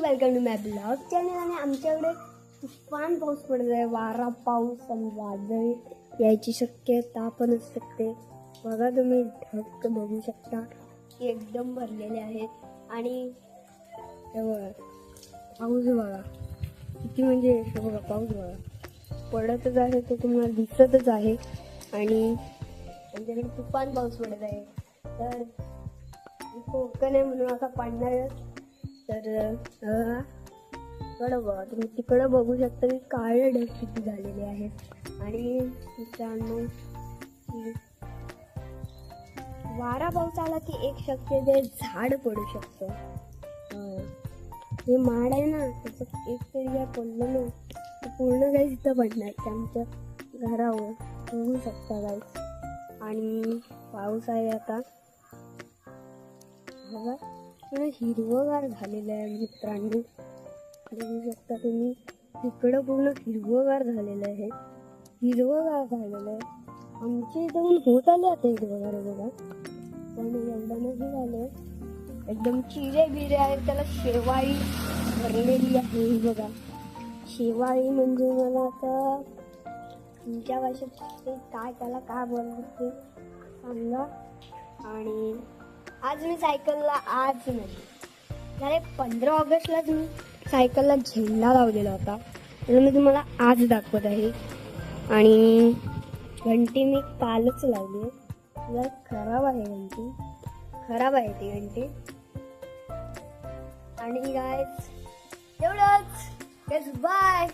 Welcome to my blog channel. आणि आमच्याकडे तुफान पाऊस पडत आहे. वारा, पाऊस आणि वादळ यायची शक्यता पण असू शकते. बघा तुम्ही ढग बघू शकता की एकदम भरलेले आहेत. आणि हे बघा पाऊस बघा किती, म्हणजे हे बघा पाऊस बघा पडतच आहे, तो तुम्हाला दिसतच आहे. आणि आमच्याकडे तुफान पाऊस पडत आहे. तर कोकण आहे म्हणून आता पडणारच. तर तिकडं बघा तुम्ही, तिकडं बघू शकता की काळे ढग किती झालेले आहेत. आणि मित्रांनो, वारा पाऊस आला की एक शक्यता झाड पडू शकतं. हे माड आहे ना, त्याचं एक तरी काय पडलं ना तर पूर्ण काही तिथं पडणार ते आमच्या घरावर, बघू शकता काय. आणि पाऊस आहे आता बघा, पूर्ण हिरवंगार झालेलं आहे मित्रांनो. बघू शकता तुम्ही, तिकडं पूर्ण हिरवंगार झालेलं आहे, हिरवंगार झालेलं आहे. आमच्या इथं होत आले आता हिरवंगार बघा, पण एवढं नाही झालं. एकदम चिरे बिरे आहेत, त्याला शेवाळी भरलेली आहे. ही बघा शेवाळी म्हणजे मला आता तुमच्या भाषेत ते काय, त्याला काय बोलतात ते सांगा. आणि आज मी सायकलला, आज नाही झाले 15 ऑगस्टलाच मी सायकलला झेंडा लावलेला होता, तर मी तुम्हाला आज दाखवत आहे. आणि घंटी मी कालच लावली, जरा खराब आहे घंटी, खराब आहे ती घंटी. आणि गाईज एवढंच, बाय.